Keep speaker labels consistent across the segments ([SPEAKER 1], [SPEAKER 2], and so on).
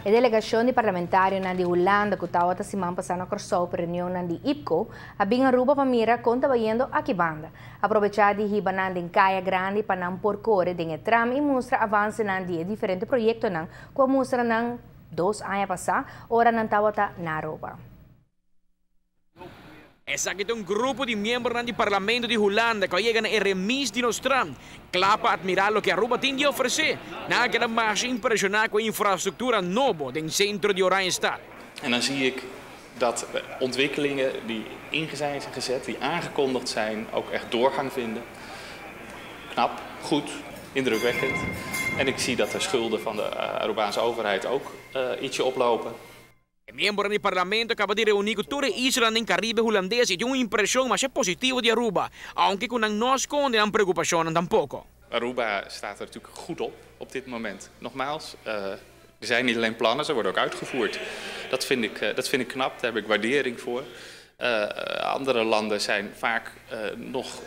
[SPEAKER 1] A delegação de parlamentários na de Holanda que estava a semana passada na reunião na de IPCO, a bem Aruba para mira conta vendo aqui banda. Aproveitar de riba na de Caia Grande para não por core de tram e mostra avanço na de diferentes projetos na que mostra na 2 anos passada, ora não estava na Aruba.
[SPEAKER 2] Essa aqui é grupo de membros do Parlamento de Holanda que chegam a remis de Nostram. Clapa admirar o que Aruba tem de oferecer. Naquela marcha impressionante com a infrastructuur nova in het centrum de Oranjestad.
[SPEAKER 3] En dan zie ik dat ontwikkelingen die zijn gezet, die aangekondigd zijn, ook echt doorgang vinden. Knap, goed, indrukwekkend. En ik zie dat de schulden van de Arubaanse overheid ook ietsje oplopen.
[SPEAKER 2] O membro do parlamento acaba de reunir com toda a isla no Caribe holandês e tem uma impressão mais positiva de Aruba, aunque com não esconde a preocupação tampouco.
[SPEAKER 3] Aruba staat er natuurlijk goed op dit moment. Nogmaals, er zijn niet alleen plannen, ze worden ook uitgevoerd. Dat vind ik knap, daar heb ik waardering voor. Andere landen zijn vaak nog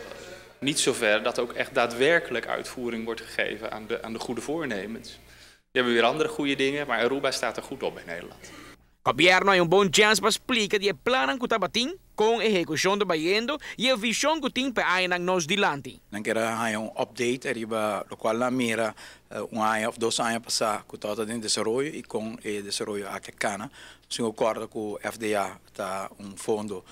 [SPEAKER 3] niet zo ver dat ook echt daadwerkelijk uitvoering wordt gegeven aan de goede voornemens. Die hebben weer andere goede dingen, maar Aruba staat er goed op in Nederland.
[SPEAKER 2] O governo ha bom chance para explicar de plano que estava tendo com a execução do Baiendo e a visão que tem para ainda nos dilante.
[SPEAKER 4] Dan kera update arriba lo qual la mira ano of 2 anos passar que estava em desenvolvimento e com o desenvolvimento aqui cana. Sim, acordo com o FDA está fundo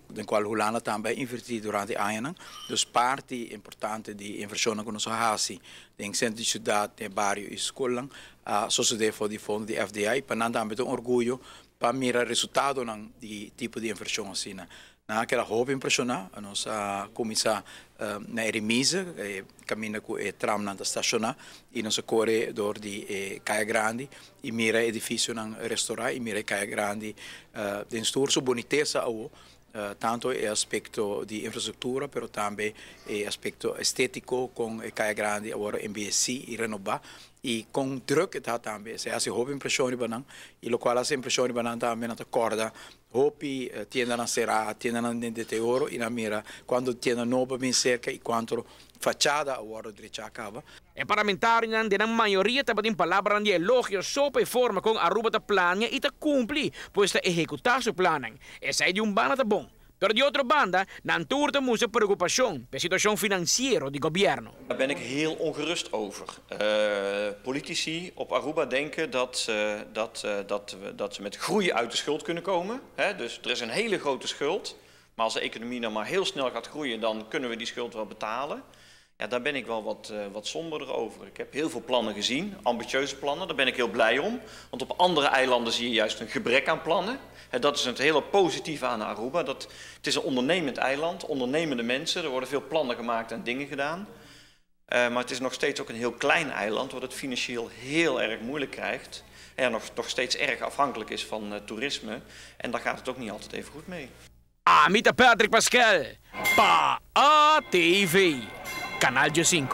[SPEAKER 4] do qual Holanda também investiu durante anos. Dus parte importante de inversão que nós fazemos em centro de cidade, em bairro e escola, sociedade for de fundo de FDA e para nós também um orgulho para mirar resultado de tipo de inversão assim. Naquela roupa impressionante, nós começamos na remise, caminha com o tram na estação e nós corredor de Caia Grande e mira edifício na restaurante e mira Caia Grande tem sua boniteza tanto o aspecto de infraestrutura, pero também o aspecto estético com Caia Grande agora envelhecer e renovar e com druk está também se hace roupa impressão banang e lo qual hace impressão banang também na corda hopi tienda na serra tienda na deterioro e na mira quando tienda nova bem cerca e quanto fachada agora direita acaba.
[SPEAKER 2] O parlamentário na maioria estava em palavras de elogio sobre a forma como Aruba está planeando e está cumprir, pois está executar seu plano. Essa é de banda tá bom. Pero de outra banda, não turta muita preocupação pela situação financeira do governo.
[SPEAKER 5] Daar ben ik heel ongerust over. Politici op Aruba denken dat ze met groei uit de schuld kunnen komen. Dus er is een hele grote schuld. Maar als de economie nou maar heel snel gaat groeien, dan kunnen we die schuld wel betalen. Ja, daar ben ik wel wat somberder over. Ik heb heel veel plannen gezien, ambitieuze plannen, daar ben ik heel blij om. Want op andere eilanden zie je juist een gebrek aan plannen. Dat is het hele positieve aan Aruba. Het is een ondernemend eiland, ondernemende mensen. Er worden veel plannen gemaakt en dingen gedaan. Maar het is nog steeds ook een heel klein eiland, wat het financieel heel erg moeilijk krijgt. En nog steeds erg afhankelijk is van toerisme. En daar gaat het ook niet altijd even goed mee.
[SPEAKER 2] Amita Patrick Pascal, pa ATV, Canal 5.